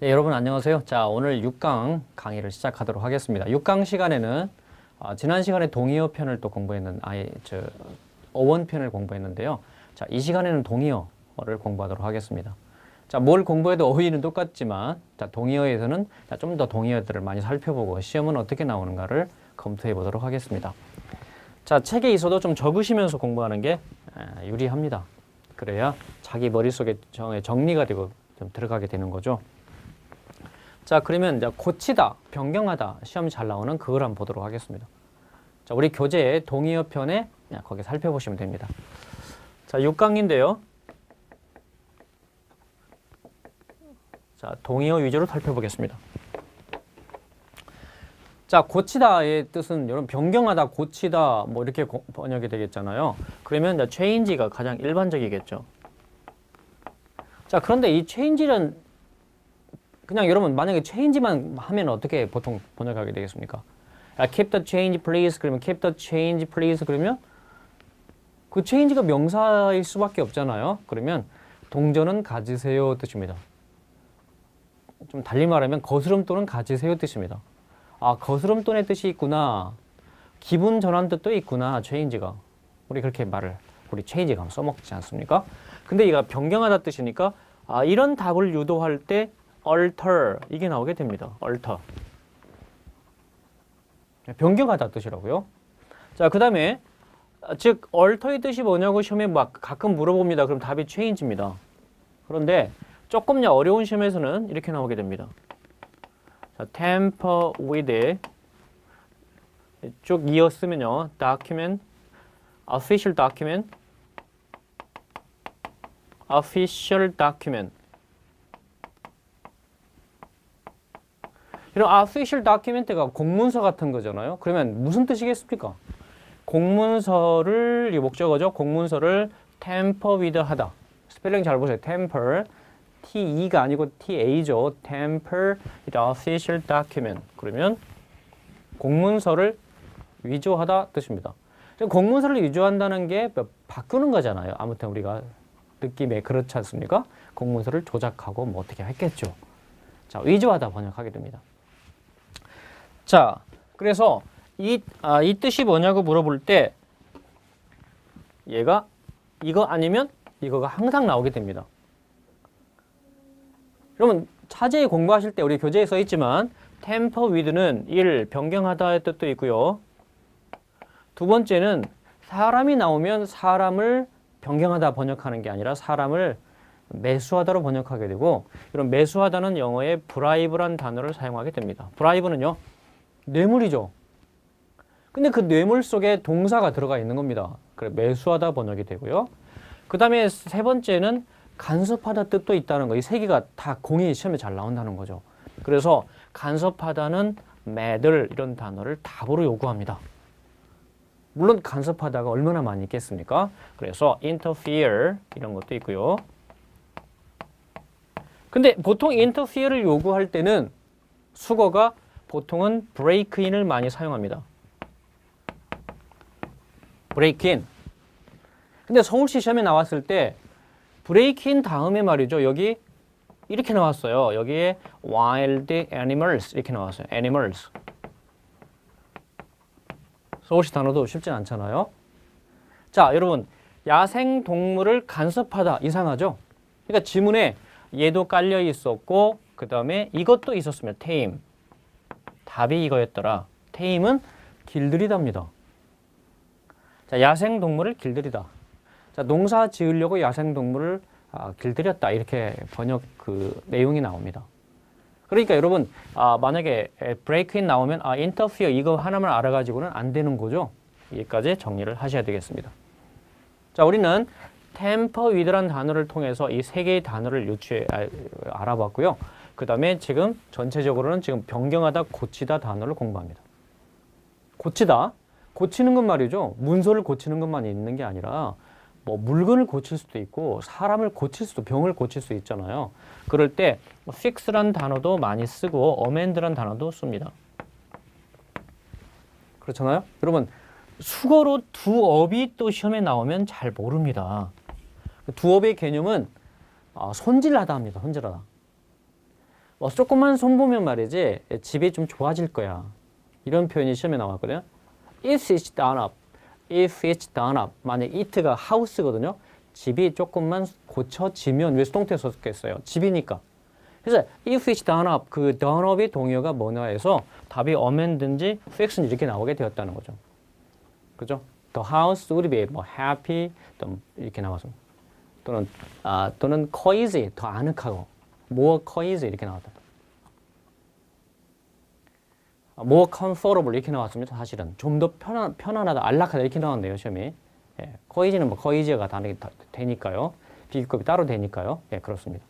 네, 여러분 안녕하세요. 자, 오늘 6강 강의를 시작하도록 하겠습니다. 6강 시간에는 지난 시간에 동의어 편을 또 공부했는 어원 편을 공부했는데요. 자, 이 시간에는 동의어를 공부하도록 하겠습니다. 자, 뭘 공부해도 어휘는 똑같지만 동의어에서는 좀 더 동의어들을 많이 살펴보고 시험은 어떻게 나오는가를 검토해 보도록 하겠습니다. 자, 책에 있어도 좀 적으시면서 공부하는 게 유리합니다. 그래야 자기 머릿속에 정리가 되고 좀 들어가게 되는 거죠. 자, 그러면 이제 고치다, 변경하다 시험이 잘 나오는 그걸 한번 보도록 하겠습니다. 자, 우리 교재의 동의어 편에 거기 살펴보시면 됩니다. 자, 6강인데요. 자, 동의어 위주로 살펴보겠습니다. 자, 고치다의 뜻은 여러분 변경하다, 고치다 뭐 이렇게 번역이 되겠잖아요. 그러면 이제 change가 가장 일반적이겠죠. 자, 그런데 이 change는 그냥 여러분 만약에 change만 하면 어떻게 보통 번역하게 되겠습니까? keep the change please 그러면 keep the change please 그러면 그 change가 명사일 수밖에 없잖아요. 그러면 동전은 가지세요 뜻입니다. 좀 달리 말하면 거스름돈은 가지세요 뜻입니다. 아, 거스름돈의 뜻이 있구나. 기분 전환 뜻도 있구나. change가. 우리 그렇게 우리 change가 한번 써먹지 않습니까? 근데 얘가 변경하다 뜻이니까 이런 답을 유도할 때 alter 이게 나오게 됩니다. alter. 변경하다 뜻이라고요. 자, 그 다음에 즉 alter의 뜻이 뭐냐고 시험에 가끔 물어봅니다. 그럼 답이 change입니다. 그런데 조금 어려운 시험에서는 이렇게 나오게 됩니다. 자, tamper with 쭉 이었으면요. document, official document, official document. 이런 official document가 공문서 같은 거잖아요. 그러면 무슨 뜻이겠습니까? 공문서를, 이 목적어죠. 공문서를 tamper with 하다. 스펠링 잘 보세요. tamper, T-E가 아니고 T-A죠. tamper with official document. 그러면 공문서를 위조하다 뜻입니다. 공문서를 위조한다는 게 바꾸는 거잖아요. 아무튼 우리가 느낌에 그렇지 않습니까? 공문서를 조작하고 뭐 어떻게 했겠죠. 자, 위조하다 번역하게 됩니다. 자, 그래서 이 뜻이 뭐냐고 물어볼 때 얘가 이거 아니면 이거가 항상 나오게 됩니다. 그러면 차제에 공부하실 때 우리 교재에 써 있지만 tamper with는 1. 변경하다의 뜻도 있고요. 두 번째는 사람이 나오면 사람을 변경하다 번역하는 게 아니라 사람을 매수하다로 번역하게 되고, 이런 매수하다는 영어에 bribe란 단어를 사용하게 됩니다. bribe는요, 뇌물이죠. 근데 그 뇌물 속에 동사가 들어가 있는 겁니다. 그래, 매수하다 번역이 되고요. 그 다음에 세 번째는 간섭하다 뜻도 있다는 거. 이 세 개가 다 공이 시험에 잘 나온다는 거죠. 그래서 간섭하다는 meddle 이런 단어를 답으로 요구합니다. 물론 간섭하다가 얼마나 많이 있겠습니까? 그래서 interfere 이런 것도 있고요. 근데 보통 interfere를 요구할 때는 수거가 보통은 break in을 많이 사용합니다. break in. 근데 서울시 시험에 나왔을 때 break in 다음에 말이죠. 여기 이렇게 나왔어요. 여기에 wild animals 이렇게 나왔어요. animals. 서울시 단어도 쉽지 않잖아요. 자, 여러분, 야생 동물을 간섭하다 이상하죠? 그러니까 지문에 얘도 깔려 있었고 그 다음에 이것도 있었으면 tame. 답이 이거였더라. tame은 길들이다입니다. 자, 야생 동물을 길들이다. 자, 농사 지으려고 야생 동물을 길들였다. 이렇게 번역 내용이 나옵니다. 그러니까 여러분 만약에 break in 나오면 interfere 이거 하나만 알아가지고는 안 되는 거죠. 여기까지 정리를 하셔야 되겠습니다. 자, 우리는 tamper with라는 단어를 통해서 이 세 개의 단어를 알아봤고요. 그 다음에 지금 전체적으로는 지금 변경하다, 고치다 단어를 공부합니다. 고치다, 고치는 건 말이죠. 문서를 고치는 것만 있는 게 아니라 뭐 물건을 고칠 수도 있고 사람을 고칠 수도, 병을 고칠 수 있잖아요. 그럴 때 fix라는 단어도 많이 쓰고 amend라는 단어도 씁니다. 그렇잖아요. 여러분, 수거로 두업이 또 시험에 나오면 잘 모릅니다. 두업의 개념은 손질하다 합니다. 손질하다. 조금만 손 보면 말이지 집이 좀 좋아질 거야. 이런 표현이 시험에 나왔거든요. If it's done up. If it's done up. 만약 it가 house거든요. 집이 조금만 고쳐지면 왜 수동태 썼겠어요? 집이니까. 그래서 if it's done up, 그 done up의 동의어가 뭐냐 해서 답이 amend든지 fix는 이렇게 나오게 되었다는 거죠. 그죠? The house would be more happy, 이렇게 나와서 또는 cozy, 더 아늑하고 more cozy 이렇게 나왔다. more comfortable 이렇게 나왔습니다. 사실은 좀 더 편안하다, 안락하다 이렇게 나왔네요. 시험이. 예, cozy는 뭐 cozy가 다 되니까요. 비교급이 따로 되니까요. 예, 그렇습니다.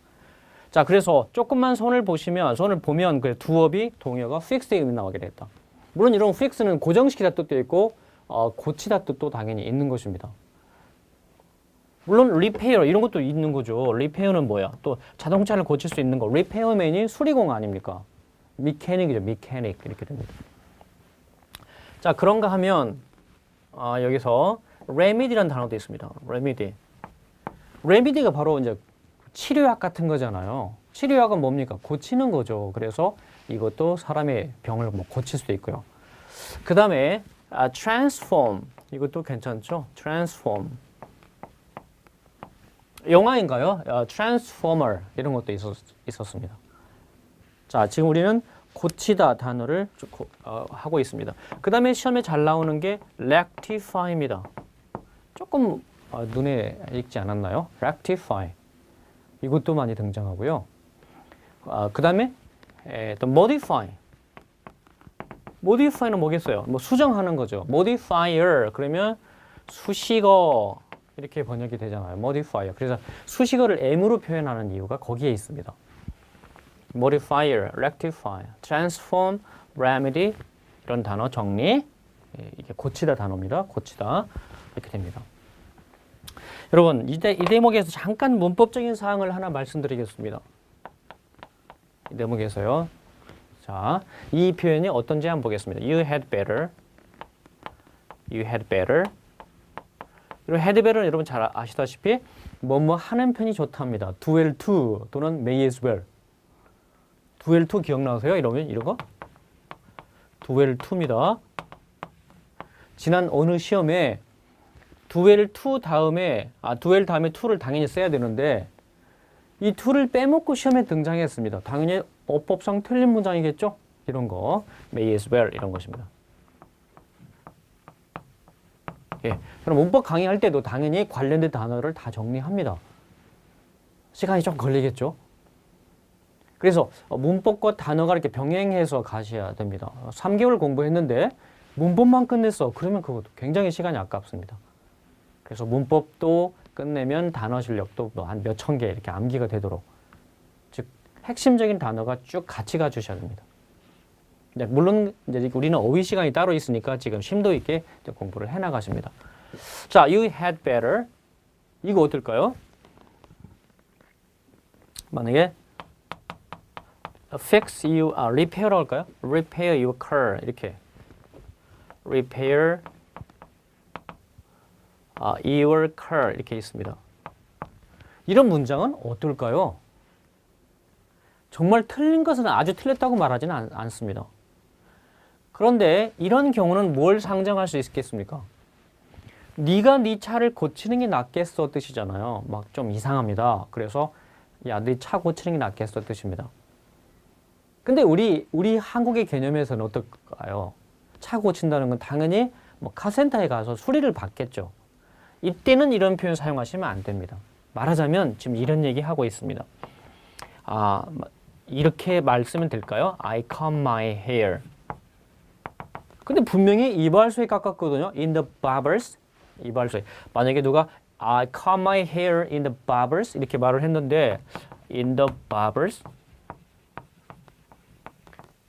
자, 그래서 조금만 손을 보면 그 두업이 동의어가 fix의 의미 나오게 됐다. 물론 이런 fix는 고정시키다 뜻도 있고 고치다 뜻도 당연히 있는 것입니다. 물론 repair 이런 것도 있는 거죠. repair는 뭐야? 또 자동차를 고칠 수 있는 거. repairman이 수리공 아닙니까? mechanic이죠. mechanic 이렇게 됩니다. 자, 그런가 하면 여기서 remedy라는 단어도 있습니다. remedy가 바로 이제 치료약 같은 거잖아요. 치료약은 뭡니까? 고치는 거죠. 그래서 이것도 사람의 병을 뭐 고칠 수도 있고요. 그 다음에 transform 이것도 괜찮죠? transform 영화인가요? transformer 이런 것도 있었습니다. 자, 지금 우리는 고치다 단어를 하고 있습니다. 그 다음에 시험에 잘 나오는 게 rectify입니다. 조금 눈에 익지 않았나요? rectify 이것도 많이 등장하고요. 그 다음에 또 modify. modify는 뭐겠어요? 뭐 수정하는 거죠. modifier 그러면 수식어 이렇게 번역이 되잖아요. modifier. 그래서 수식어를 M으로 표현하는 이유가 거기에 있습니다. modifier, rectify, transform, remedy 이런 단어 정리. 이게 고치다 단어입니다. 고치다 이렇게 됩니다. 여러분 이 대목에서 잠깐 문법적인 사항을 하나 말씀드리겠습니다. 이 대목에서요. 자, 이 표현이 어떤지 한번 보겠습니다. You had better. You had better. 그리고 had better는 여러분 잘 아시다시피 뭐뭐 하는 편이 좋답니다. do well to 또는 may as well. do well to 기억나세요? 이러면 이런 거? do well to입니다. 지난 어느 시험에 do well to 다음에 do well 다음에 to를 당연히 써야 되는데 이 to를 빼먹고 시험에 등장했습니다. 당연히 어법상 틀린 문장이겠죠? 이런 거 may as well 이런 것입니다. 예, 그럼 문법 강의할 때도 당연히 관련된 단어를 다 정리합니다. 시간이 좀 걸리겠죠? 그래서 문법과 단어가 이렇게 병행해서 가셔야 됩니다. 3개월 공부했는데 문법만 끝냈어. 그러면 그것도 굉장히 시간이 아깝습니다. 그래서 문법도 끝내면 단어 실력도 한 몇천 개 이렇게 암기가 되도록 즉 핵심적인 단어가 쭉 같이 가주셔야 됩니다. 물론 이제 우리는 어휘 시간이 따로 있으니까 지금 심도 있게 공부를 해나가십니다. 자, you had better. 이거 어떨까요? 만약에 fix you, repair로 할까요? repair your car 이렇게 repair your car 이렇게 있습니다. 이런 문장은 어떨까요? 정말 틀린 것은 아주 틀렸다고 말하지는 않습니다. 그런데 이런 경우는 뭘 상정할 수 있겠습니까? 네가 네 차를 고치는 게 낫겠어 뜻이잖아요. 막 좀 이상합니다. 그래서 야, 네 차 고치는 게 낫겠어 뜻입니다. 근데 우리 한국의 개념에서는 어떨까요? 차 고친다는 건 당연히 뭐 카센터에 가서 수리를 받겠죠. 이때는 이런 표현 사용하시면 안 됩니다. 말하자면 지금 이런 얘기 하고 있습니다. 이렇게 말 쓰면 될까요? I comb my hair. 근데 분명히 이발소에 깎았거든요. In the barbers. 이발소에. 만약에 누가 I comb my hair in the barbers 이렇게 말을 했는데 in the barbers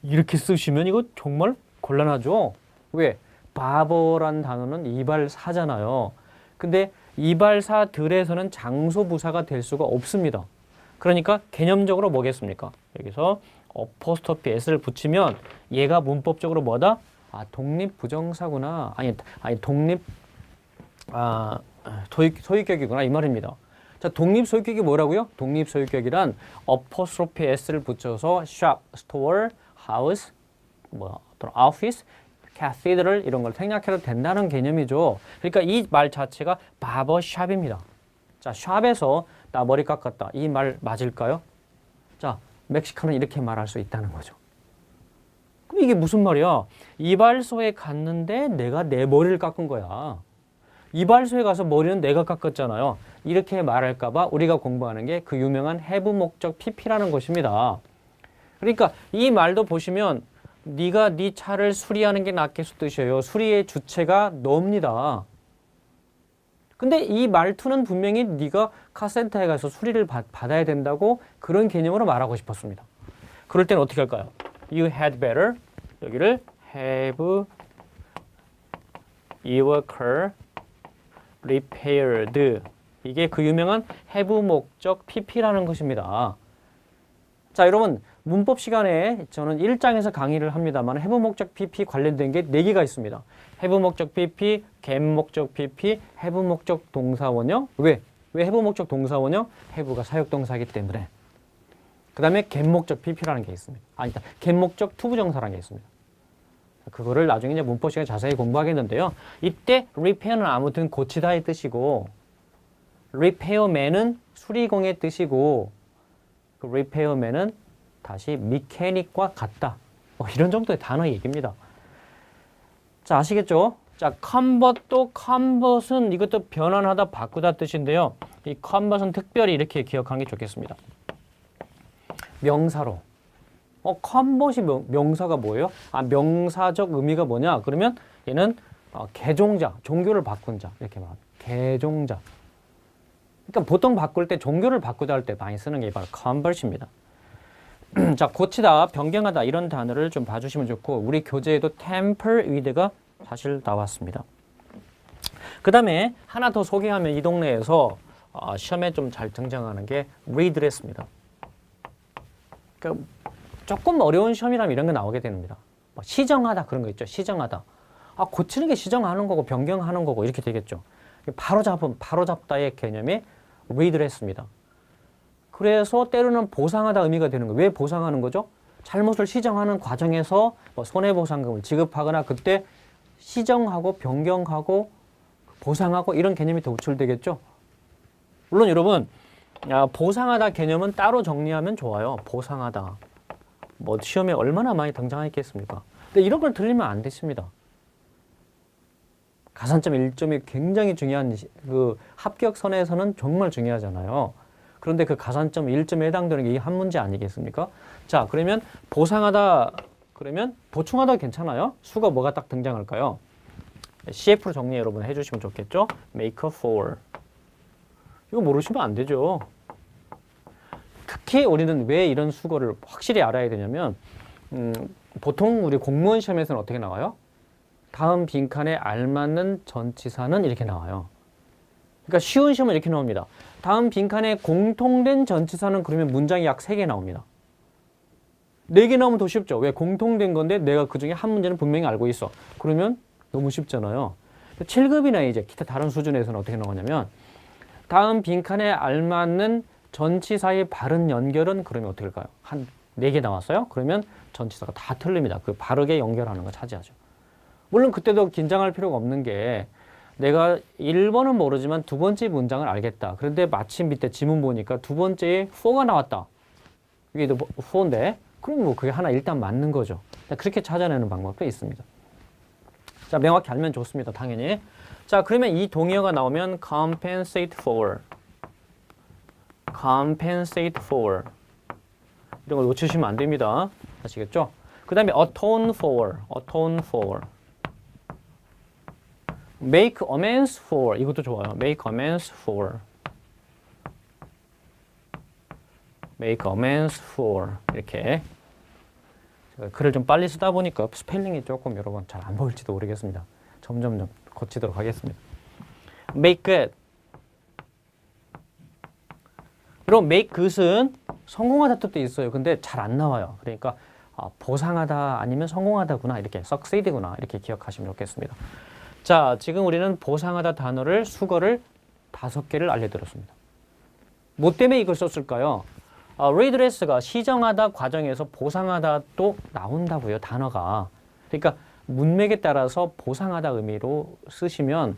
이렇게 쓰시면 이거 정말 곤란하죠. 왜? 바버란 단어는 이발사잖아요. 근데 이발사들에서는 장소부사가 될 수가 없습니다. 그러니까 개념적으로 뭐겠습니까? 여기서 어포스토피 s를 붙이면 얘가 문법적으로 뭐다? 독립부정사구나. 아니 독립 소유격이구나 이 말입니다. 자, 자, 독립소유격이 뭐라고요? 독립소유격이란 어퍼스트로피 s를 붙여서 shop, store, house, 어떤 office, cathedral 이런 걸 생략해도 된다는 개념이죠. 그러니까 이 말 자체가 바버샵입니다. 자, 샵에서 나 머리 깎았다. 이 말 맞을까요? 자, 멕시카는 이렇게 말할 수 있다는 거죠. 그럼 이게 무슨 말이야? 이발소에 갔는데 내가 내 머리를 깎은 거야. 이발소에 가서 머리는 내가 깎았잖아요. 이렇게 말할까 봐 우리가 공부하는 게 그 유명한 have 목적 pp라는 것입니다. 그러니까 이 말도 보시면 네가 네 차를 수리하는 게 낫겠소 뜻이에요. 수리의 주체가 너입니다. 근데 이 말투는 분명히 네가 카센터에 가서 수리를 받아야 된다고 그런 개념으로 말하고 싶었습니다. 그럴 때는 어떻게 할까요? You had better 여기를 have your car repaired 이게 그 유명한 have 목적 pp라는 것입니다. 자, 여러분 문법 시간에 저는 1장에서 강의를 합니다만 have 목적 pp 관련된 게 4개가 있습니다. have 목적 pp, get 목적 pp, have 목적 동사원형. 왜 have 목적 동사원형? have가 사역동사이기 때문에. 그 다음에 get 목적 pp라는 게 있습니다. get 목적 투부정사라는 게 있습니다. 그거를 나중에 이제 문법 시간에 자세히 공부하겠는데요. 이때 repair는 아무튼 고치다의 뜻이고 repairman은 수리공의 뜻이고 그 repairman은 다시 mechanic과 같다. 이런 정도의 단어 얘기입니다. 자, 아시겠죠? 자, convert도 convert은 이것도 변환하다, 바꾸다 뜻인데요. 이 convert은 특별히 이렇게 기억하는 게 좋겠습니다. 명사로. convert이 명사가 뭐예요? 명사적 의미가 뭐냐? 그러면 얘는 개종자, 종교를 바꾼 자 이렇게 말합니다. 개종자. 그러니까 보통 바꿀 때 종교를 바꾸다 할 때 많이 쓰는 게 바로 convert입니다. 자, 고치다, 변경하다 이런 단어를 좀 봐주시면 좋고 우리 교재에도 temper with가 사실 나왔습니다. 그 다음에 하나 더 소개하면 이 동네에서 시험에 좀 잘 등장하는 게 redress입니다. 그러니까 조금 어려운 시험이라면 이런 거 나오게 됩니다. 시정하다 그런 거 있죠. 시정하다. 고치는 게 시정하는 거고 변경하는 거고 이렇게 되겠죠. 바로잡다의 개념이 redress입니다. 그래서 때로는 보상하다 의미가 되는 거예요. 왜 보상하는 거죠? 잘못을 시정하는 과정에서 손해보상금을 지급하거나 그때 시정하고 변경하고 보상하고 이런 개념이 더 우출되겠죠. 물론 여러분 보상하다 개념은 따로 정리하면 좋아요. 보상하다. 시험에 얼마나 많이 등장했겠습니까? 근데 이런 걸 들리면 안 되십니다. 가산점 1점이 굉장히 중요한 그 합격선에서는 정말 중요하잖아요. 그런데 그 가산점 1점에 해당되는 게 이 한 문제 아니겠습니까? 자, 그러면 보상하다 그러면 보충하다 괜찮아요? 수가 뭐가 딱 등장할까요? CF로 정리 여러분 해주시면 좋겠죠? make for. 이거 모르시면 안 되죠. 특히 우리는 왜 이런 수거를 확실히 알아야 되냐면 보통 우리 공무원 시험에서는 어떻게 나와요? 다음 빈칸에 알맞는 전치사는 이렇게 나와요. 그러니까 쉬운 시험은 이렇게 나옵니다. 다음 빈칸에 공통된 전치사는 그러면 문장이 약 3개 나옵니다. 4개 나오면 더 쉽죠. 왜? 공통된 건데 내가 그중에 한 문제는 분명히 알고 있어. 그러면 너무 쉽잖아요. 7급이나 이제 기타 다른 수준에서는 어떻게 나오냐면 다음 빈칸에 알맞는 전치사의 바른 연결은 그러면 어떻게 할까요? 한 4개 나왔어요? 그러면 전치사가 다 틀립니다. 그 바르게 연결하는 거 차지하죠. 물론 그때도 긴장할 필요가 없는 게 내가 1번은 모르지만 두 번째 문장을 알겠다. 그런데 마침 밑에 지문 보니까 두 번째에 for가 나왔다. 이게 for인데 그럼 그게 하나 일단 맞는 거죠. 그렇게 찾아내는 방법도 있습니다. 자, 명확히 알면 좋습니다. 당연히. 자, 그러면 이 동의어가 나오면 compensate for. compensate for. 이런 걸 놓치시면 안 됩니다. 아시겠죠? 그 다음에 atone for. atone for. make amends for. 이것도 좋아요. make amends for. make amends for. 이렇게. 제가 글을 좀 빨리 쓰다 보니까 스펠링이 조금 여러분 잘 안 보일지도 모르겠습니다. 점점 고치도록 하겠습니다. make good. 그럼 make good은 성공하다 뜻도 있어요. 근데 잘 안 나와요. 그러니까 보상하다 아니면 성공하다구나 이렇게 succeed구나 이렇게 기억하시면 좋겠습니다. 자, 지금 우리는 보상하다 단어를 수거를 5개를 알려드렸습니다. 뭐 때문에 이걸 썼을까요? redress가 시정하다 과정에서 보상하다 또 나온다고요, 단어가. 그러니까 문맥에 따라서 보상하다 의미로 쓰시면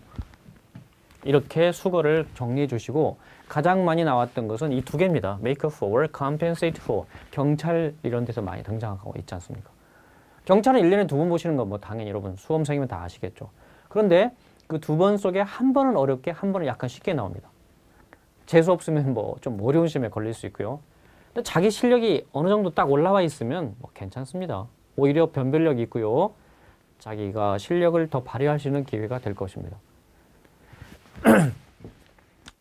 이렇게 수거를 정리해 주시고, 가장 많이 나왔던 것은 이 두 개입니다. make up for, compensate for. 경찰 이런 데서 많이 등장하고 있지 않습니까? 경찰은 1년에 2번 보시는 거 뭐 당연히 여러분 수험생이면 다 아시겠죠. 그런데 그 2번 속에 한 번은 어렵게, 한 번은 약간 쉽게 나옵니다. 재수 없으면 뭐 좀 어려운 시험에 걸릴 수 있고요. 근데 자기 실력이 어느 정도 딱 올라와 있으면 뭐 괜찮습니다. 오히려 변별력이 있고요. 자기가 실력을 더 발휘할 수 있는 기회가 될 것입니다.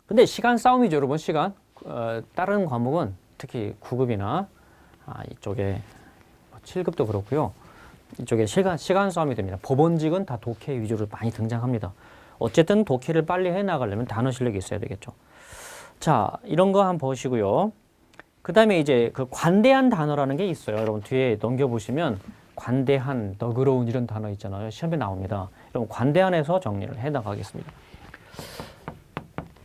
근데 시간 싸움이죠, 여러분. 시간. 다른 과목은 특히 9급이나 이쪽에 7급도 그렇고요. 이쪽에 시간 싸움이 됩니다. 법원직은 다 독해 위주로 많이 등장합니다. 어쨌든 독해를 빨리 해나가려면 단어 실력이 있어야 되겠죠. 자, 이런 거 한번 보시고요. 그 다음에 이제 그 관대한 단어라는 게 있어요. 여러분 뒤에 넘겨보시면 관대한, 너그러운 이런 단어 있잖아요. 시험에 나옵니다. 여러분 관대한에서 정리를 해나가겠습니다.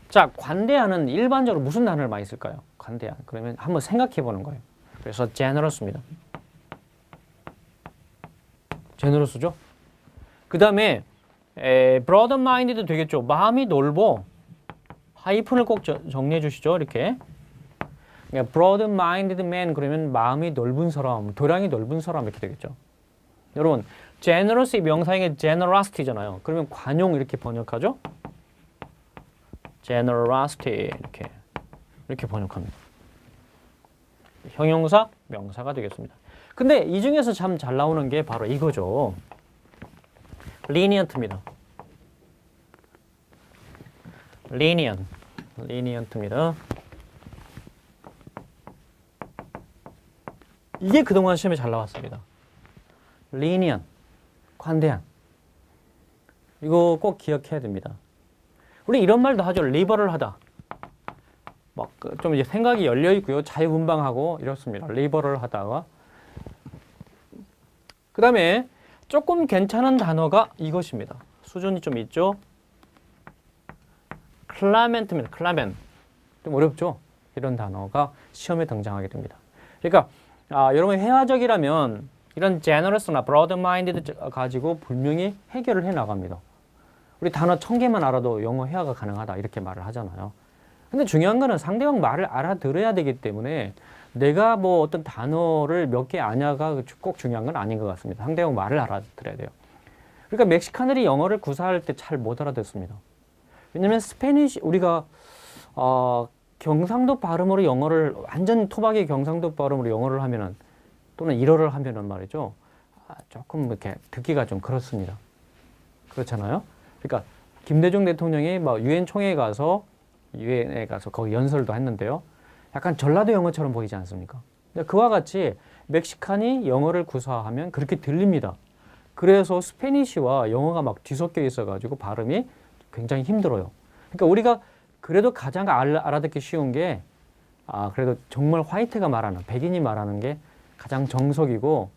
자, 관대한은 일반적으로 무슨 단어를 많이 쓸까요? 관대한. 그러면 한번 생각해 보는 거예요. 그래서 generous입니다. generous죠? 그 다음에 broad-minded 되겠죠. 마음이 넓어. 하이픈을 꼭 정리해 주시죠. 이렇게. 그러니까 broad-minded man 그러면 마음이 넓은 사람, 도량이 넓은 사람 이렇게 되겠죠. 여러분, generous 명사형의 generosity잖아요. 그러면 관용 이렇게 번역하죠. generosity 이렇게 번역합니다. 형용사, 명사가 되겠습니다. 근데 이 중에서 참 잘 나오는 게 바로 이거죠. lenient입니다. lenient입니다. 이게 그동안 시험에 잘 나왔습니다. lenient, 관대한. 이거 꼭 기억해야 됩니다. 우리 이런 말도 하죠. 리버럴하다. 막 좀 이제 생각이 열려 있고요. 자유분방하고 이렇습니다. 리버럴하다가. 그 다음에 조금 괜찮은 단어가 이것입니다. 수준이 좀 있죠. clement입니다. clement. 좀 어렵죠. 이런 단어가 시험에 등장하게 됩니다. 그러니까 여러분 회화적이라면 이런 generous나 broad-minded 가지고 분명히 해결을 해 나갑니다. 우리 단어 1000개만 알아도 영어 회화가 가능하다 이렇게 말을 하잖아요. 근데 중요한 거는 상대방 말을 알아들어야 되기 때문에 내가 뭐 어떤 단어를 몇 개 아냐가 꼭 중요한 건 아닌 것 같습니다. 상대방 말을 알아들어야 돼요. 그러니까 멕시칸들이 영어를 구사할 때 잘 못 알아듣습니다. 왜냐면 스페니쉬 우리가 경상도 발음으로 영어를 완전 토박이 경상도 발음으로 영어를 하면은 또는 일어를 하면은 말이죠. 조금 이렇게 듣기가 좀 그렇습니다. 그렇잖아요. 그러니까 김대중 대통령이 막 유엔 총회에 가서 거기 연설도 했는데요. 약간 전라도 영어처럼 보이지 않습니까? 그와 같이 멕시칸이 영어를 구사하면 그렇게 들립니다. 그래서 스페니쉬와 영어가 막 뒤섞여 있어가지고 발음이 굉장히 힘들어요. 그러니까 우리가 그래도 가장 알아듣기 쉬운 게 그래도 정말 화이트가 말하는, 백인이 말하는 게 가장 정석이고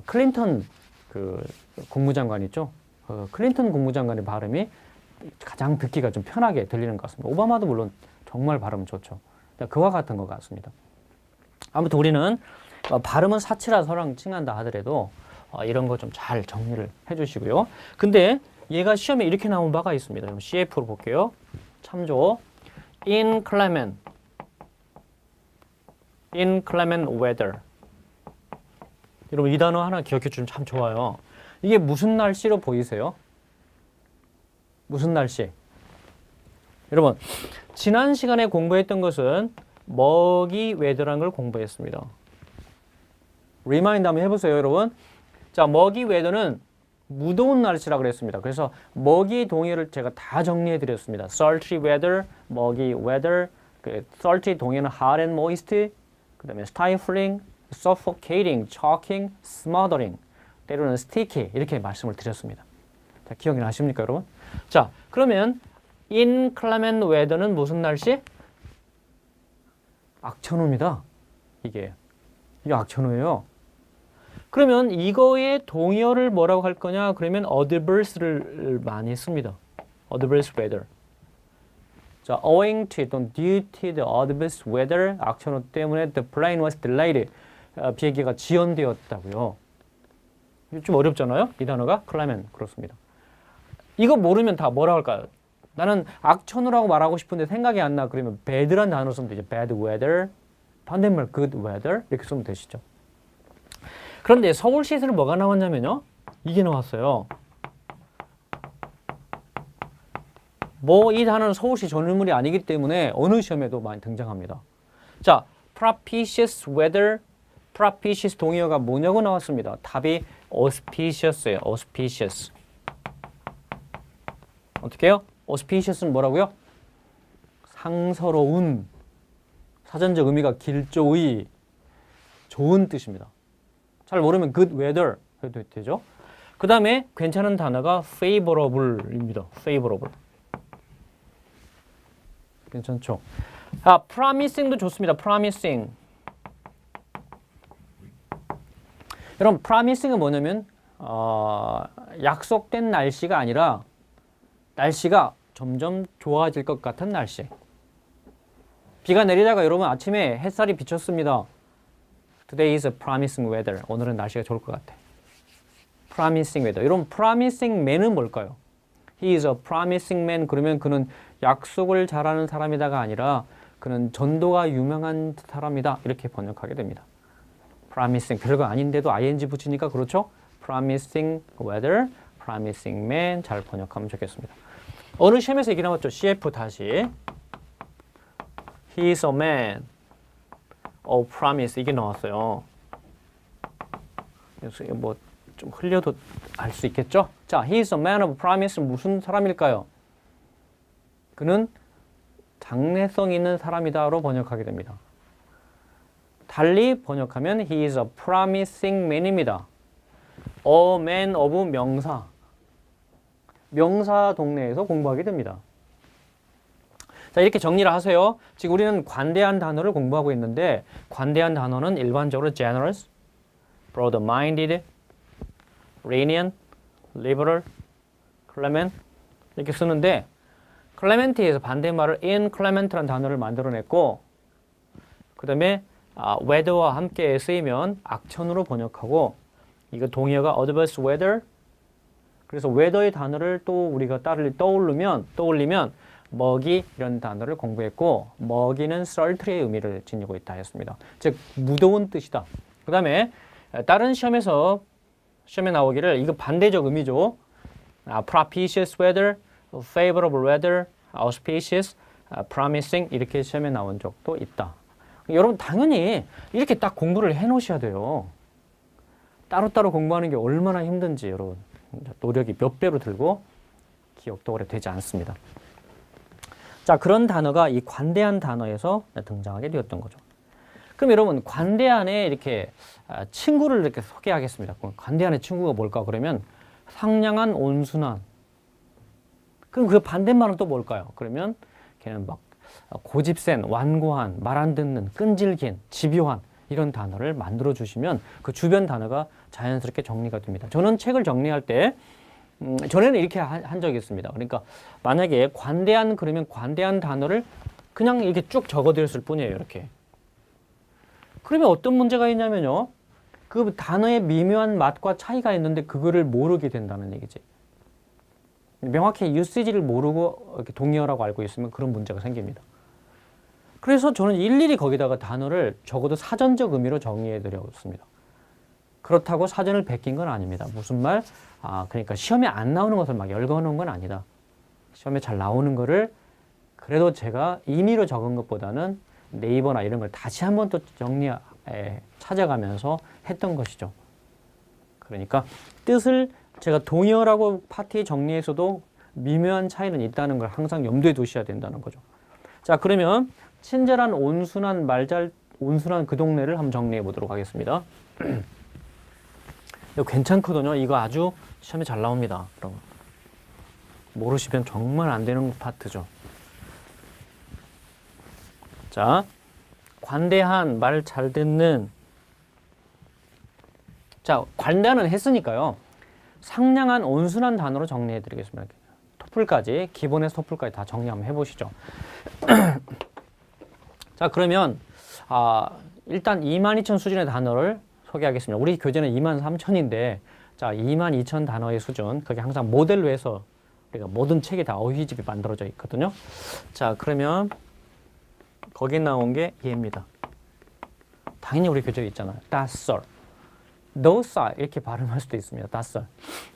클린턴 그 국무장관 있죠? 클린턴 국무장관의 발음이 가장 듣기가 좀 편하게 들리는 것 같습니다. 오바마도 물론 정말 발음은 좋죠. 그와 같은 것 같습니다. 아무튼 우리는 발음은 사치라 서랑 칭한다 하더라도 이런 거 좀 잘 정리를 해주시고요. 근데 얘가 시험에 이렇게 나온 바가 있습니다. CF로 볼게요. 참조. inclement weather. 여러분 이 단어 하나 기억해 주면 참 좋아요. 이게 무슨 날씨로 보이세요? 무슨 날씨? 여러분 지난 시간에 공부했던 것은 먹이 웨더라는 걸 공부했습니다. 리마인드 한번 해보세요, 여러분. 자, 먹이 웨더는 무더운 날씨라고 그랬습니다. 그래서 먹이 동의어를 제가 다 정리해 드렸습니다. sultry weather, 먹이 weather, sultry 동의어는 hot and moist, 그 다음에 stifling, suffocating, choking, smothering, 때로는 sticky 이렇게 말씀을 드렸습니다. 자, 기억이 나십니까, 여러분? 자, 그러면 inclement weather는 무슨 날씨? 악천후입니다. 이게 악천후예요. 그러면 이거의 동의어를 뭐라고 할 거냐? 그러면 adverse를 많이 씁니다. adverse weather. 자, owing to 또는 due to the adverse weather 악천후 때문에 the plane was delayed. 비행기가 지연되었다고요. 좀 어렵잖아요. 이 단어가 clement 그렇습니다. 이거 모르면 다 뭐라고 할까요? 나는 악천후라고 말하고 싶은데 생각이 안 나. 그러면 bad란 단어로 쓰면 되죠. bad weather. 반대말 good weather 이렇게 쓰면 되시죠. 그런데 서울시에서는 뭐가 나왔냐면요. 이게 나왔어요. 뭐 이 단어는 서울시 전유물이 아니기 때문에 어느 시험에도 많이 등장합니다. 자, propitious weather, propitious 동의어가 뭐냐고 나왔습니다. 답이 auspicious예요. auspicious. 어떻게 해요? auspicious는 뭐라고요? 상서로운, 사전적 의미가 길조의, 좋은 뜻입니다. 잘 모르면 good weather 해도 되죠. 그 다음에 괜찮은 단어가 favorable입니다. favorable. 괜찮죠? 아, promising도 좋습니다. promising. 여러분, promising은 뭐냐면 약속된 날씨가 아니라 날씨가 점점 좋아질 것 같은 날씨. 비가 내리다가 여러분 아침에 햇살이 비쳤습니다. Today is a promising weather. 오늘은 날씨가 좋을 것 같아. promising weather. 여러분, promising man은 뭘까요? He is a promising man. 그러면 그는 약속을 잘하는 사람이다가 아니라 그는 전도가 유명한 사람이다. 이렇게 번역하게 됩니다. promising. 별거 아닌데도 ing 붙이니까 그렇죠? promising weather, promising man. 잘 번역하면 좋겠습니다. 어느 시험에서 얘기 나왔죠? CF 다시. He is a man of promise. 이게 나왔어요. 그래서 뭐 좀 흘려도 알 수 있겠죠? 자, he is a man of promise. 무슨 사람일까요? 그는 장래성 있는 사람이다로 번역하게 됩니다. 달리 번역하면 he is a promising man입니다. A man of 명사. 명사 동네에서 공부하게 됩니다. 자, 이렇게 정리를 하세요. 지금 우리는 관대한 단어를 공부하고 있는데 관대한 단어는 일반적으로 generous, broad-minded, lenient, liberal, clement 이렇게 쓰는데 clement에서 반대말을 inclement라는 단어를 만들어냈고 그 다음에 weather와 함께 쓰이면 악천후로 번역하고 이거 동의어가 adverse weather 그래서 weather의 단어를 또 우리가 떠올리면 먹이 이런 단어를 공부했고 먹이는 sultry의 의미를 지니고 있다 했습니다. 즉 무더운 뜻이다. 그 다음에 다른 시험에 나오기를 이거 반대적 의미죠. propitious weather, favorable weather, auspicious, promising 이렇게 시험에 나온 적도 있다. 여러분 당연히 이렇게 딱 공부를 해 놓으셔야 돼요. 따로따로 공부하는 게 얼마나 힘든지 여러분 노력이 몇 배로 들고 기억도 오래 되지 않습니다. 자, 그런 단어가 이 관대한 단어에서 등장하게 되었던 거죠. 그럼 여러분 관대한의 이렇게 친구를 이렇게 소개하겠습니다. 관대한의 친구가 뭘까? 그러면 상냥한, 온순한. 그럼 그 반대말은 또 뭘까요? 그러면 걔는 막 고집센, 완고한, 말 안 듣는, 끈질긴, 집요한 이런 단어를 만들어 주시면 그 주변 단어가 자연스럽게 정리가 됩니다. 저는 책을 정리할 때 전에는 이렇게 한 적이 있습니다. 그러니까 만약에 관대한 그러면 관대한 단어를 그냥 이렇게 쭉 적어드렸을 뿐이에요. 이렇게. 그러면 어떤 문제가 있냐면요. 그 단어의 미묘한 맛과 차이가 있는데 그거를 모르게 된다는 얘기지. 명확히 유시지를 모르고 이렇게 동의어라고 알고 있으면 그런 문제가 생깁니다. 그래서 저는 일일이 거기다가 단어를 적어도 사전적 의미로 정의해 드렸습니다. 그렇다고 사전을 베낀 건 아닙니다. 무슨 말? 그러니까 시험에 안 나오는 것을 막 열거놓은 건 아니다. 시험에 잘 나오는 거를 그래도 제가 임의로 적은 것보다는 네이버나 이런 걸 다시 한번 또 찾아가면서 했던 것이죠. 그러니까 뜻을 제가 동의어라고 파트에 정리해서도 미묘한 차이는 있다는 걸 항상 염두에 두셔야 된다는 거죠. 자, 그러면 친절한, 온순한, 온순한 그 동네를 한번 정리해 보도록 하겠습니다. 이거 괜찮거든요. 이거 아주 시험에 잘 나옵니다. 여러분. 모르시면 정말 안 되는 파트죠. 자, 관대한, 말 잘 듣는. 자, 관대한은 했으니까요. 상냥한, 온순한 단어로 정리해 드리겠습니다. 토플까지, 기본에서 토플까지 다 정리 한번 해보시죠. 자, 그러면 일단 22,000 수준의 단어를 소개하겠습니다. 우리 교재는 23,000인데 자, 22,000 단어의 수준, 그게 항상 모델로 해서 우리가 모든 책에 다 어휘집이 만들어져 있거든요. 자, 그러면 거기 나온 게 얘입니다. 당연히 우리 교재에 있잖아요. docile, docile 이렇게 발음할 수도 있습니다. docile.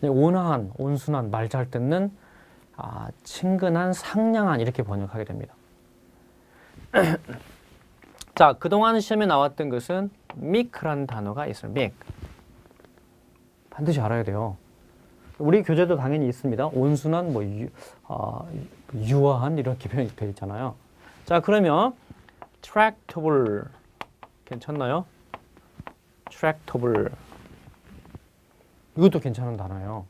온화한, 온순한, 말 잘 듣는, 친근한, 상냥한 이렇게 번역하게 됩니다. 자, 그동안 시험에 나왔던 것은 meek라는 단어가 있어요. meek. 반드시 알아야 돼요. 우리 교재도 당연히 있습니다. 온순한, 유아한 이렇게 표현이 되어 있잖아요. 자, 그러면 tractable 괜찮나요? tractable 이것도 괜찮은 단어예요.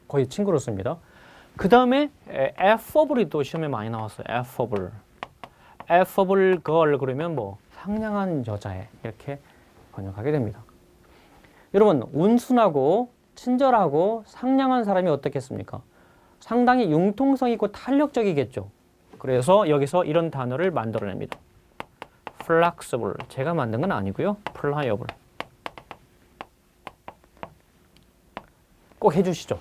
거의 친구로 씁니다. 그 다음에 affable이 또 시험에 많이 나왔어요. affable. affable girl 그러면 상냥한 여자애 이렇게 번역하게 됩니다. 여러분, 온순하고 친절하고 상냥한 사람이 어떻겠습니까? 상당히 융통성 있고 탄력적이겠죠. 그래서 여기서 이런 단어를 만들어냅니다. flexible, 제가 만든 건 아니고요. pliable. 꼭 해주시죠.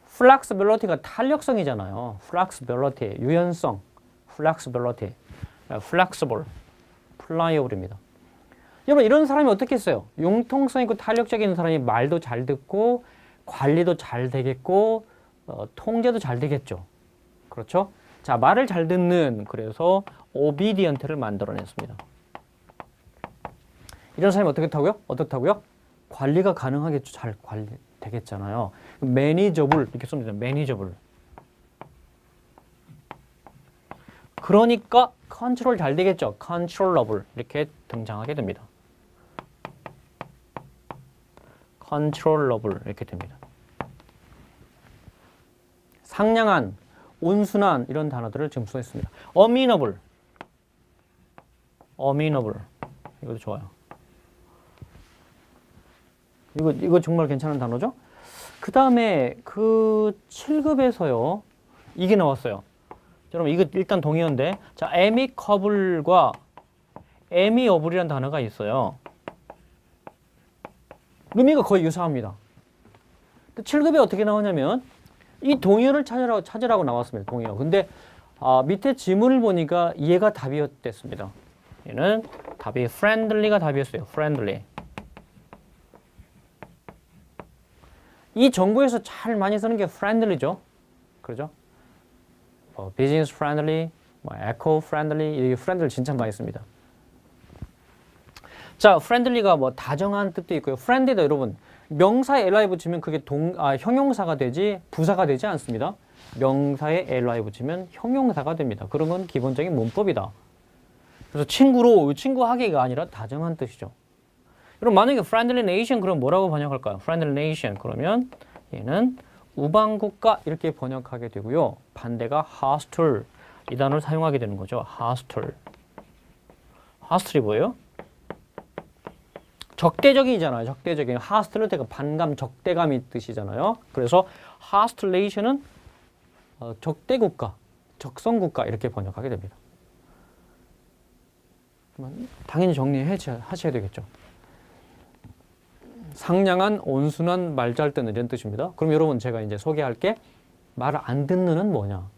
flexibility가 탄력성이잖아요. flexibility, 유연성, flexibility, flexible, pliable입니다. 여러분, 이런 사람이 어떻겠어요? 융통성 있고 탄력적인 사람이 말도 잘 듣고 관리도 잘 되겠고 통제도 잘 되겠죠. 그렇죠? 자, 말을 잘 듣는, 그래서 obedient를 만들어냈습니다. 이런 사람이 어떻다고요? 관리가 가능하겠죠. 잘 관리 되겠잖아요. manageable 이렇게 씁니다. manageable. 그러니까 컨트롤 잘 되겠죠. controllable 이렇게 등장하게 됩니다. controllable 이렇게 됩니다. 상냥한, 온순한 이런 단어들을 지금 써있습니다. amenable, amenable 이것도 좋아요. 이거 정말 괜찮은 단어죠? 그 다음에 그 7급에서요 이게 나왔어요. 여러분, 이거 일단 동의어인데, 자, amicable과 amiable이라는 단어가 있어요. 의미가 거의 유사합니다. 7급에 어떻게 나오냐면 이 동의어를 찾으라고 나왔습니다. 동의어. 근데 밑에 지문을 보니까 얘가 답이었댔습니다. 얘는 답이 friendly가 답이었어요. friendly. 이 정부에서 잘 많이 쓰는 게 friendly죠. 그렇죠? business friendly, eco friendly, 이 friendly 진짜 많이 씁니다. 자, friendly가 다정한 뜻도 있고요. friendly도 여러분, 명사에 ly 붙이면 그게 형용사가 되지 부사가 되지 않습니다. 명사에 ly 붙이면 형용사가 됩니다. 그런 건 기본적인 문법이다. 그래서 친구하기가 아니라 다정한 뜻이죠. 여러분, 만약에 friendly nation 그럼 뭐라고 번역할까요? friendly nation 그러면 얘는 우방국가 이렇게 번역하게 되고요. 반대가 hostile 이 단어를 사용하게 되는 거죠. hostile. hostile이 뭐예요? 적대적이잖아요. 적대적인. hostile은 되게 반감, 적대감이 뜻이잖아요. 그래서 hostilation은 적대국가, 적성국가 이렇게 번역하게 됩니다. 당연히 정리하셔야 되겠죠. 상냥한, 온순한, 말 잘 듣는 이런 뜻입니다. 그럼 여러분, 제가 이제 소개할 게 말을 안 듣는은 뭐냐,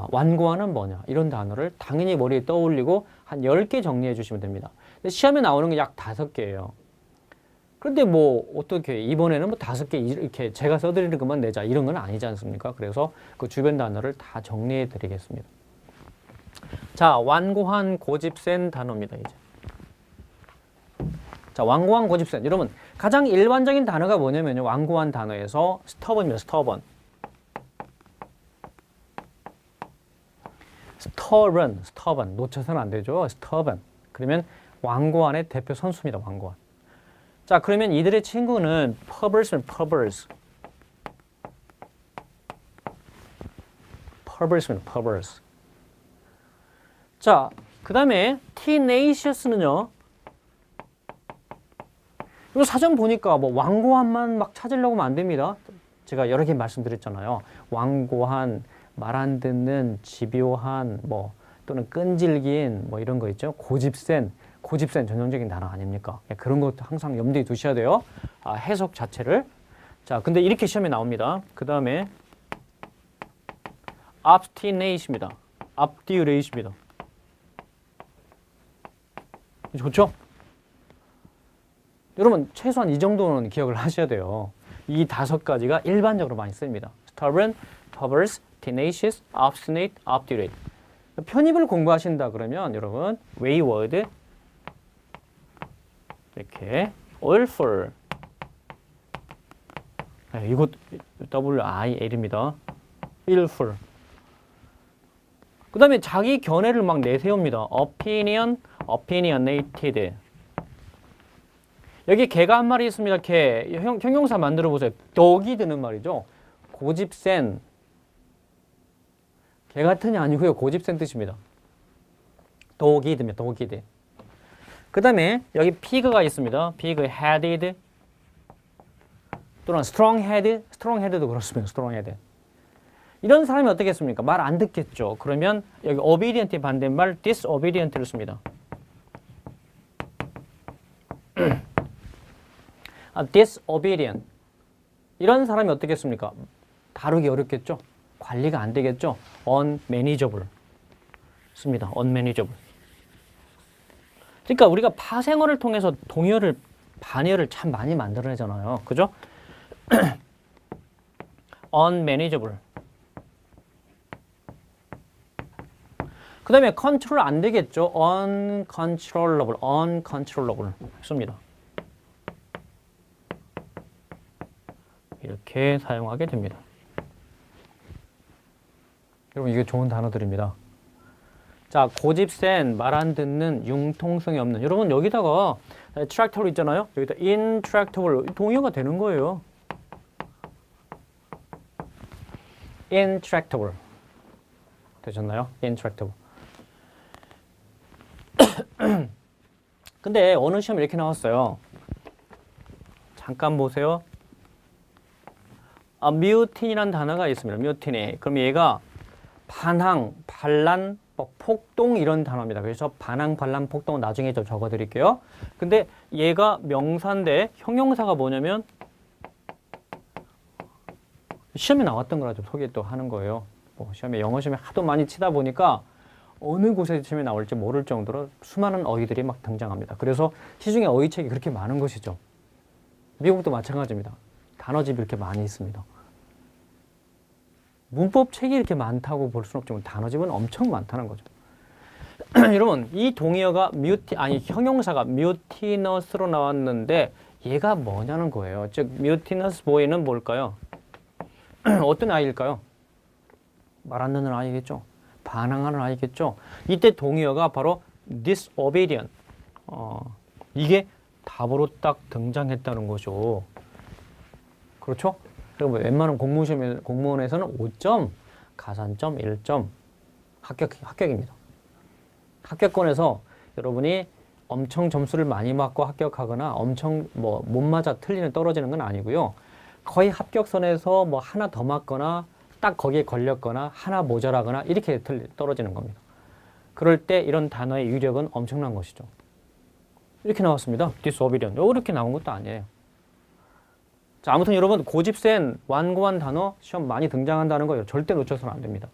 완고하는 뭐냐, 이런 단어를 당연히 머리에 떠올리고 한 10개 정리해 주시면 됩니다. 근데 시험에 나오는 게 약 5개예요. 그런데 어떻게 이번에는 5개 이렇게 제가 써드리는 것만 내자 이런 건 아니지 않습니까? 그래서 그 주변 단어를 다 정리해 드리겠습니다. 자, 완고한, 고집센 단어입니다. 이제. 자, 완고한, 고집센. 여러분, 가장 일반적인 단어가 뭐냐면요. 완고한 단어에서 stubborn입니다. stubborn. 놓쳐서는 안 되죠. stubborn. 그러면 완고한의 대표 선수입니다. 완고한. 자, 그러면 이들의 친구는 perverse. 자, 그 다음에 tenacious는요. 이거 사전 보니까 완고한만 막 찾으려고 하면 안 됩니다. 제가 여러 개 말씀드렸잖아요. 완고한, 말 안 듣는, 집요한, 뭐 또는 끈질긴 뭐 이런 거 있죠. 고집센 전형적인 단어 아닙니까? 그런 것도 항상 염두에 두셔야 돼요. 해석 자체를. 자, 근데 이렇게 시험에 나옵니다. 그 다음에 obstinate입니다. obdurate입니다. 좋죠? 여러분 최소한 이 정도는 기억을 하셔야 돼요. 이 5가지가 일반적으로 많이 씁니다. stubborn, perverse, tenacious, obstinate, obdurate. 편입을 공부하신다 그러면 여러분 wayward 이렇게 willful 이거 W-I-L입니다. willful. 그 다음에 자기 견해를 막 내세웁니다. opinionated. 여기 개가 한 마리 있습니다. 개. 형용사 만들어 보세요. 덕이 드는 말이죠. 고집센. 개 같은이 아니고요. 고집센 뜻입니다. 덕이 듭니다. 덕이 드. 그 다음에 여기 pig가 있습니다. pig-headed 또는 strong-head도 그렇습니다. strong-headed. 이런 사람이 어떻겠습니까? 말 안 듣겠죠. 그러면 여기 obedient의 반대말 disobedient를 씁니다. disobedient. 이런 사람이 어떻겠습니까? 다루기 어렵겠죠? 관리가 안 되겠죠? unmanageable 씁니다. unmanageable. 그러니까 우리가 파생어를 통해서 동의어를, 반의어를 참 많이 만들어내잖아요. 그죠? unmanageable. 그 다음에 컨트롤 안 되겠죠? uncontrollable 씁니다. 이렇게 사용하게 됩니다. 여러분 이게 좋은 단어들입니다. 자, 고집센, 말 안 듣는, 융통성이 없는. 여러분 여기다가 tractable 있잖아요. 여기다 intractable 동의어가 되는 거예요. intractable 되셨나요? intractable. 근데 어느 시험에 이렇게 나왔어요. 잠깐 보세요. mutiny라는 단어가 있습니다. mutiny. 그럼 얘가 반항, 반란, 폭동 이런 단어입니다. 그래서 반항, 반란, 폭동은 나중에 좀 적어드릴게요. 근데 얘가 명사인데 형용사가 뭐냐면 시험에 나왔던 거라 좀 소개 또 하는 거예요. 시험에 영어 시험에 하도 많이 치다 보니까 어느 곳에 시험에 나올지 모를 정도로 수많은 어휘들이 막 등장합니다. 그래서 시중에 어휘책이 그렇게 많은 것이죠. 미국도 마찬가지입니다. 단어집이 이렇게 많이 있습니다. 문법 책이 이렇게 많다고 볼 수는 없지만 단어집은 엄청 많다는 거죠. 여러분 이 동의어가 형용사가 mutinous로 나왔는데 얘가 뭐냐는 거예요. 즉 mutinous boy는 뭘까요? 어떤 아이일까요? 말 안 듣는 아이겠죠. 반항하는 아이겠죠. 이때 동의어가 바로 disobedient. 이게 답으로 딱 등장했다는 거죠. 그렇죠? 그리고 웬만한 공무원에서는 5점, 가산점 1점, 합격입니다. 합격권에서 여러분이 엄청 점수를 많이 맞고 합격하거나 엄청 못 맞아 떨어지는 건 아니고요. 거의 합격선에서 하나 더 맞거나 딱 거기에 걸렸거나 하나 모자라거나 이렇게 떨어지는 겁니다. 그럴 때 이런 단어의 위력은 엄청난 것이죠. 이렇게 나왔습니다. disobedient. 이렇게 나온 것도 아니에요. 자, 아무튼 여러분 고집센, 완고한 단어 시험 많이 등장한다는 거 절대 놓쳐서는 안 됩니다.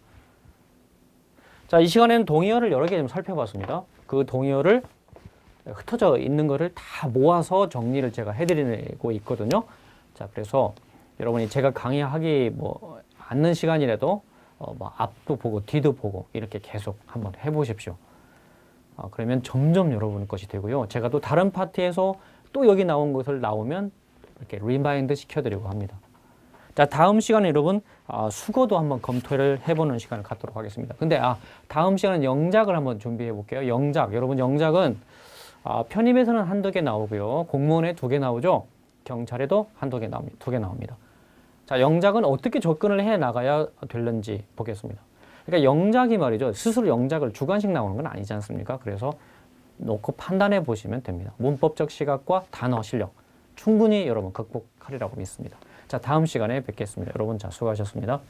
자, 이 시간에는 동의어를 여러 개 좀 살펴봤습니다. 그 동의어를 흩어져 있는 거를 다 모아서 정리를 제가 해드리고 있거든요. 자, 그래서 여러분이 제가 강의하기 않는 시간이라도 앞도 보고 뒤도 보고 이렇게 계속 한번 해보십시오. 그러면 점점 여러분 것이 되고요. 제가 또 다른 파트에서 또 여기 나온 것을 나오면 이렇게 리마인드 시켜드리고 합니다. 자, 다음 시간에 여러분 수거도 한번 검토를 해보는 시간을 갖도록 하겠습니다. 근데 다음 시간은 영작을 한번 준비해 볼게요. 영작. 여러분 영작은 편입에서는 한두 개 나오고요. 공무원에 2개 나오죠. 경찰에도 한두 개 나옵니다. 2개 나옵니다. 자, 영작은 어떻게 접근을 해 나가야 될는지 보겠습니다. 그러니까 영작이 말이죠. 스스로 영작을 주관식 나오는 건 아니지 않습니까? 그래서 놓고 판단해 보시면 됩니다. 문법적 시각과 단어 실력 충분히 여러분 극복하리라고 믿습니다. 자, 다음 시간에 뵙겠습니다. 여러분, 자, 수고하셨습니다.